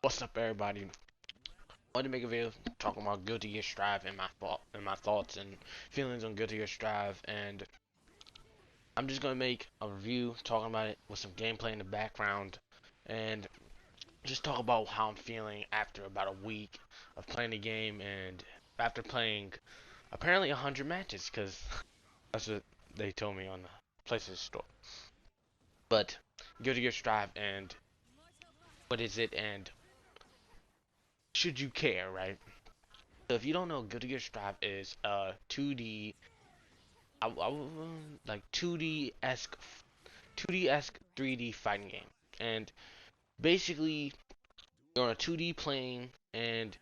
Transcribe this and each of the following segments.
What's up, everybody? I wanted to make a video talking about Guilty Gear Strive and my thoughts and feelings on Guilty Gear Strive, and I'm just gonna make a review talking about it with some gameplay in the background, and just talk about how I'm feeling after about a week of playing the game and after playing apparently 100 matches, because that's what they told me on the PlayStation Store. But Guilty Gear Strive, and what is it, and should you care, right? So if you don't know, Guilty Gear Strive is a 2D, like 2D esque 3D fighting game, and basically you're on a 2D plane, and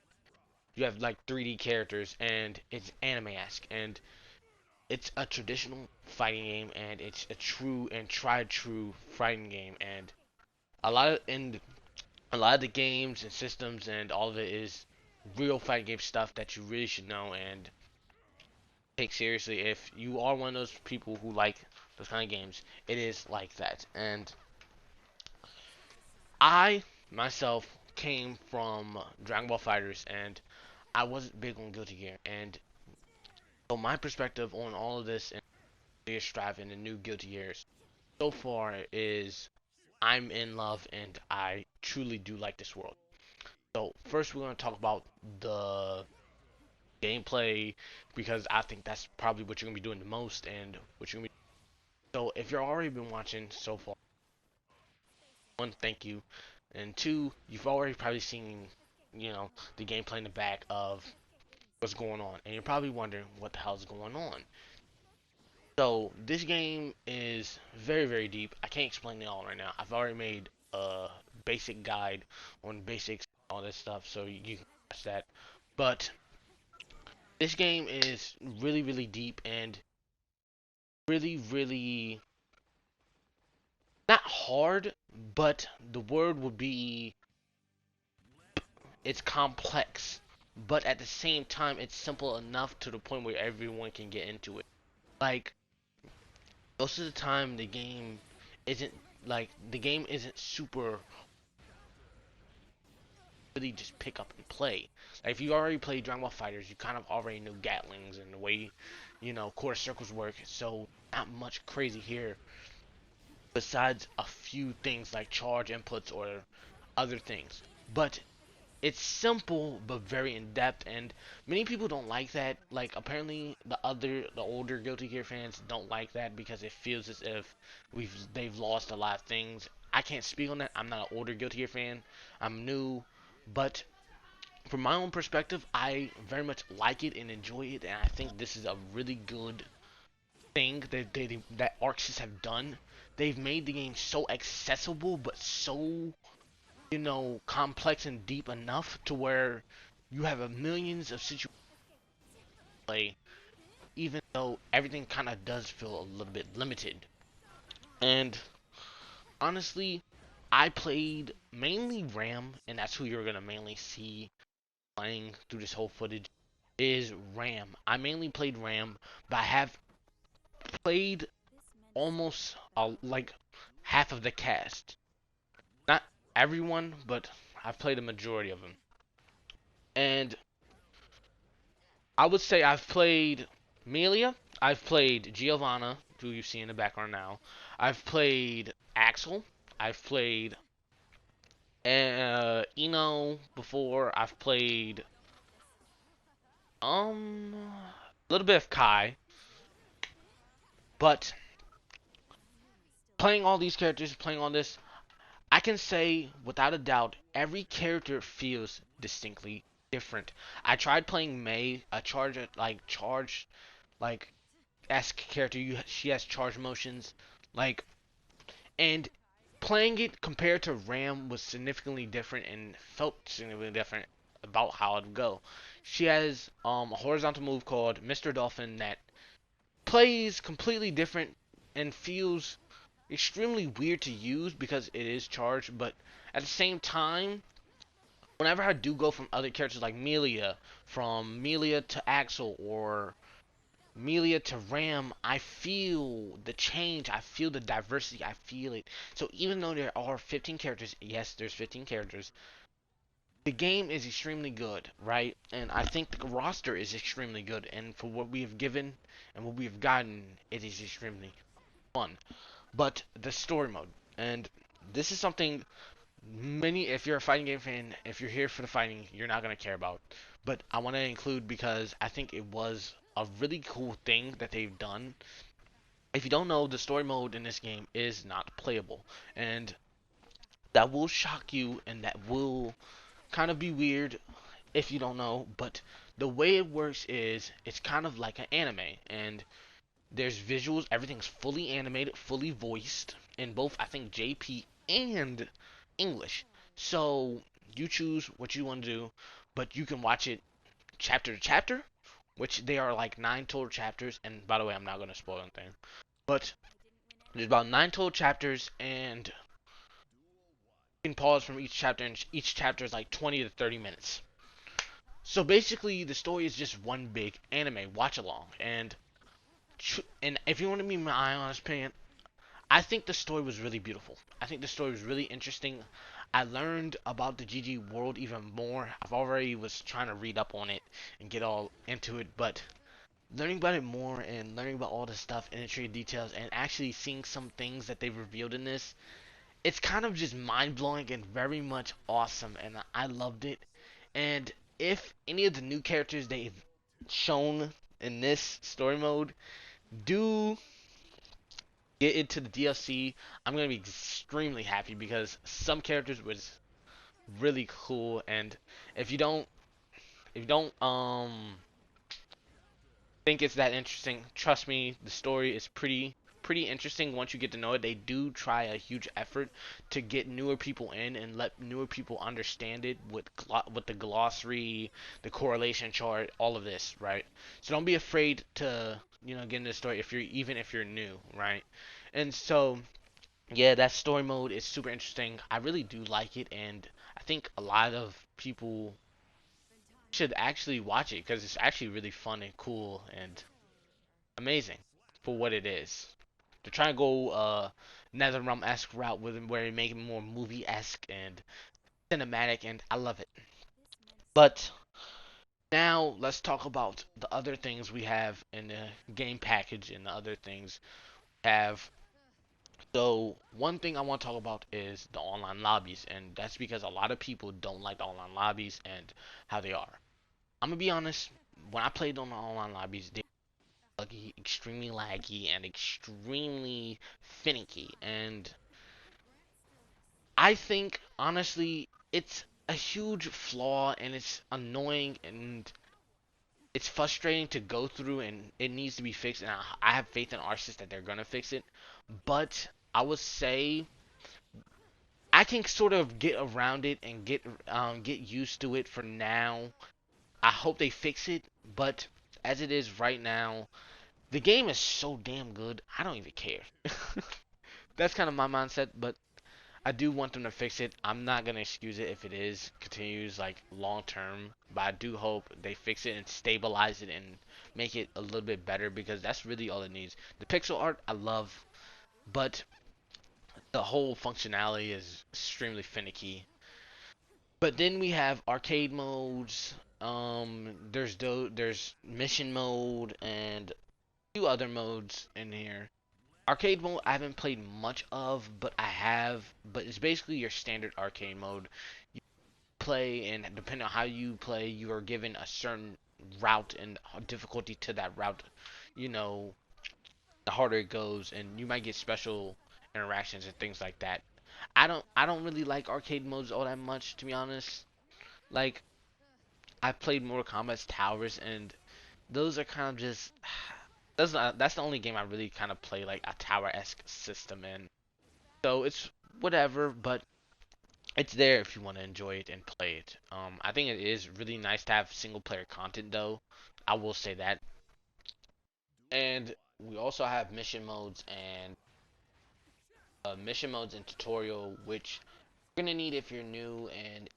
you have like 3D characters, and it's anime-esque, and it's a traditional fighting game, and it's a true and tried true fighting game, and a lot of the games and systems and all of it is real fighting game stuff that you really should know and take seriously. If you are one of those people who like those kind of games, it is like that. And I myself came from Dragon Ball Fighters, and I wasn't big on Guilty Gear. And so my perspective on all of this and Gear Strive and the new Guilty Gears so far is I'm in love and I truly do like this world. So first we're going to talk about the gameplay, because I think that's probably what you're going to be doing the most and what you're going to be. So if you've already been watching so far, one, thank you, and two, you've already probably seen, the gameplay in the back of what's going on, and you're probably wondering what the hell is going on. So this game is very, very deep. I can't explain it all right now. I've already made a basic guide on basics, all this stuff, so you can watch that. But this game is really, really deep and really, really not hard, but the word would be it's complex, but at the same time, it's simple enough to the point where everyone can get into it. Like, most of the time, isn't the game isn't super really just pick up and play. Like, if you already played Dragon Ball Fighters, you kind of already know Gatlings and the way, quarter circles work. So, not much crazy here besides a few things like charge inputs or other things. But it's simple but very in depth, and many people don't like that. Like, apparently the older Guilty Gear fans don't like that because it feels as if they've lost a lot of things. I can't speak on that. I'm not an older Guilty Gear fan. I'm new, but from my own perspective, I very much like it and enjoy it, and I think this is a really good thing that Arxis have done. They've made the game so accessible, but so complex and deep enough to where you have a millions of situations to play, even though everything kind of does feel a little bit limited. And honestly, I played mainly Ram, and that's who you're gonna mainly see playing through this whole footage is Ram. I mainly played Ram, but I have played almost like half of the cast. Not everyone, but I've played a majority of them. And I would say I've played Melia, I've played Giovanna, who you see in the background now. I've played Axel. I've played Eno before. I've played a little bit of Kai, but playing all these characters, playing all this, I can say without a doubt every character feels distinctly different. I tried playing May, a charge like esque character. She has charge motions, like, and playing it compared to Ram was significantly different and felt significantly different about how it would go. She has a horizontal move called Mr. Dolphin that plays completely different and feels extremely weird to use because it is charged, but at the same time, whenever I do go from other characters like Melia, from Melia to Axel, or Melia to Ram, I feel the change, I feel the diversity, I feel it. So even though there are 15 characters, yes, there's 15 characters, the game is extremely good, right? And I think the roster is extremely good. And for what we have given and what we have gotten, it is extremely fun. But the story mode, and this is something many, if you're a fighting game fan, if you're here for the fighting, you're not gonna care about. But I want to include because I think it was a really cool thing that they've done. If you don't know, the story mode in this game is not playable, and that will shock you, and that will kind of be weird if you don't know. But the way it works is it's kind of like an anime, and there's visuals. Everything's fully animated, fully voiced in both, I think, JP and English. So you choose what you want to do, but you can watch it chapter to chapter, which they are like 9 total chapters. And by the way, I'm not gonna spoil anything, but there's about 9 total chapters, and you can pause from each chapter, and each chapter is like 20 to 30 minutes. So basically, the story is just one big anime watch along, and if you want to be my honest opinion, I think the story was really beautiful. I think the story was really interesting. I learned about the GG world even more. I've already was trying to read up on it and get all into it, but learning about it more and learning about all the stuff and intricate details and actually seeing some things that they've revealed in this, it's kind of just mind blowing and very much awesome, and I loved it. And if any of the new characters they've shown in this story mode do get into the DLC, I'm gonna be extremely happy because some characters was really cool. And if you don't, if you don't think it's that interesting, trust me, the story is pretty interesting once you get to know it. They do try a huge effort to get newer people in and let newer people understand it with the glossary, the correlation chart, all of this, right? So don't be afraid to, get into the story if you're even if you're new, right? And so yeah, that story mode is super interesting. I really do like it, and I think a lot of people should actually watch it because it's actually really fun and cool and amazing for what it is. They're trying to go NetherRealm-esque route with it, where they make it more movie-esque and cinematic, and I love it. But now let's talk about the other things we have in the game package and the other things we have. So one thing I want to talk about is the online lobbies, and that's because a lot of people don't like the online lobbies and how they are. I'm gonna be honest. When I played on the online lobbies, they were laggy, extremely laggy and extremely finicky. And I think honestly, it's a huge flaw, and it's annoying, and it's frustrating to go through, and it needs to be fixed. And I have faith in artists that they're gonna fix it. But I would say I can sort of get around it and get used to it for now. I hope they fix it, but as it is right now, the game is so damn good. I don't even care. That's kind of my mindset, but I do want them to fix it. I'm not gonna excuse it if it is continues like long term, but I do hope they fix it and stabilize it and make it a little bit better because that's really all it needs. The pixel art I love, but the whole functionality is extremely finicky. But then we have arcade modes. There's mission mode and a few other modes in here. Arcade mode I haven't played much of, but I have. But it's basically your standard arcade mode. You play, and depending on how you play, you are given a certain route and difficulty to that route. You know, the harder it goes, and you might get special interactions and things like that. I don't really like arcade modes all that much, to be honest. Like, I've played Mortal Kombat's Towers, and those are kind of just that's the only game I really kind of play like a tower-esque system in. So it's whatever, but it's there if you want to enjoy it and play it. I think it is really nice to have single player content though. I will say that. And we also have mission modes and tutorial, which you're gonna need if you're new. And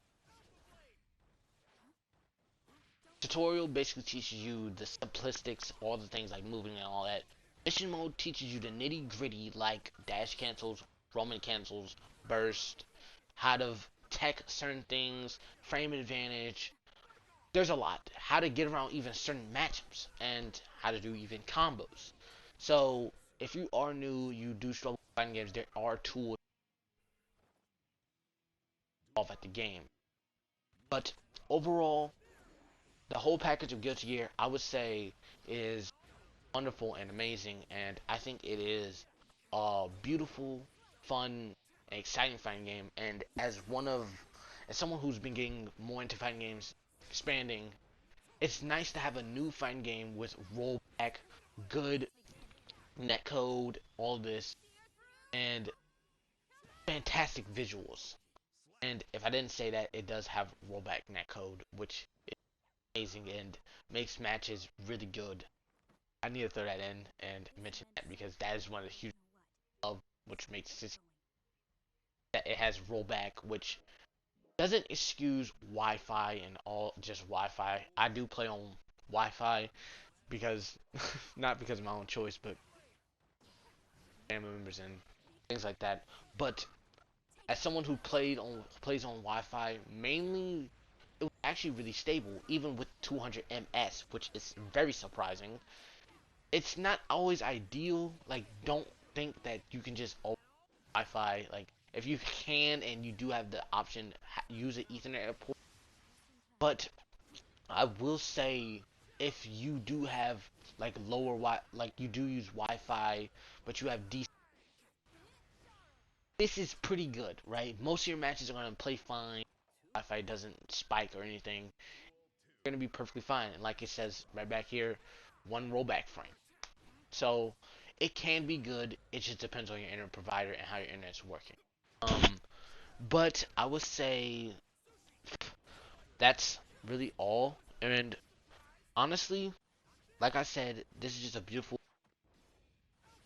tutorial basically teaches you the simplistics, all the things like moving and all that. Mission mode teaches you the nitty gritty, like dash cancels, Roman cancels, burst, how to tech certain things, frame advantage. There's a lot. How to get around even certain matchups and how to do even combos. So if you are new, you do struggle with fighting games, there are tools involved at the game. But overall, the whole package of Guilty Gear, I would say, is wonderful and amazing, and I think it is a beautiful, fun, and exciting fighting game. And as someone who's been getting more into fighting games, expanding, it's nice to have a new fighting game with rollback, good netcode, all this, and fantastic visuals. And if I didn't say that, it does have rollback netcode, which is amazing and makes matches really good. I need to throw that in and mention that because that is one of the huge of which makes this that it has rollback, which doesn't excuse Wi-Fi and all just Wi-Fi. I do play on Wi-Fi because not because of my own choice, but family members and things like that. But as someone who plays on Wi-Fi, mainly it was actually really stable, even with 200 ms, which is very surprising. It's not always ideal. Like, don't think that you can just Wi-Fi. Like, if you can and you do have the option, use an Ethernet port. But I will say, if you do have like like you do use Wi-Fi, but you have DC, this is pretty good, right? Most of your matches are gonna play fine. Wi-Fi doesn't spike or anything. You're gonna be perfectly fine. And like it says right back here, one rollback frame. So it can be good. It just depends on your internet provider and how your internet's working. But I would say that's really all. And honestly, like I said, this is just a beautiful,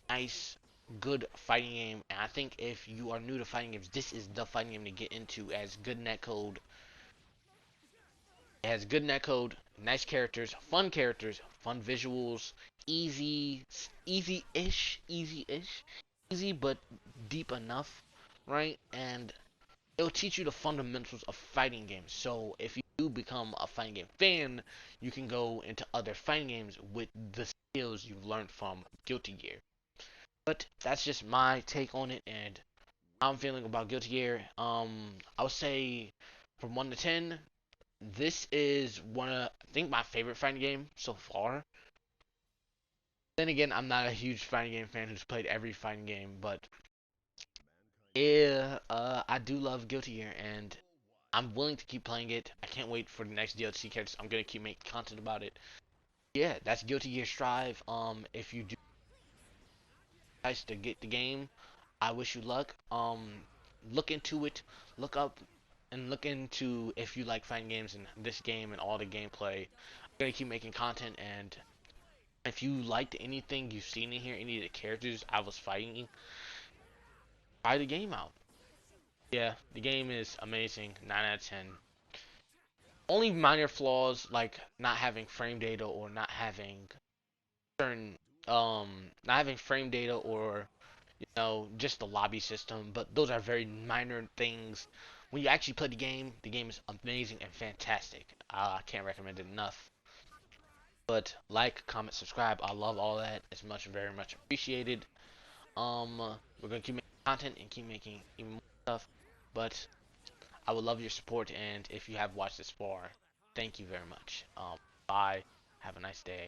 nice, good fighting game. And I think if you are new to fighting games, this is the fighting game to get into. As good netcode, it has good netcode, nice characters, fun visuals, easy-ish, easy but deep enough, right? And it'll teach you the fundamentals of fighting games. So if you do become a fighting game fan, you can go into other fighting games with the skills you've learned from Guilty Gear. But that's just my take on it and how I'm feeling about Guilty Gear. I would say from 1 to 10, this is I think my favorite fighting game so far. Then again, I'm not a huge fighting game fan who's played every fighting game, but yeah, I do love Guilty Gear and I'm willing to keep playing it. I can't wait for the next DLC characters. I'm gonna keep making content about it. Yeah, that's Guilty Gear Strive. If you do guys to get the game, I wish you luck. Look into it. Look up and look into if you like fighting games and this game and all the gameplay. I'm gonna keep making content, and if you liked anything you've seen in here, any of the characters I was fighting, try the game out. Yeah, the game is amazing. 9 out of 10. Only minor flaws like not having frame data or certain not having frame data or just the lobby system, but those are very minor things. When you actually play the game is amazing and fantastic. I can't recommend it enough. But like, comment, subscribe. I love all that. It's very much appreciated. We're gonna keep making content and keep making even more stuff. But I would love your support, and if you have watched this far, thank you very much. Bye. Have a nice day.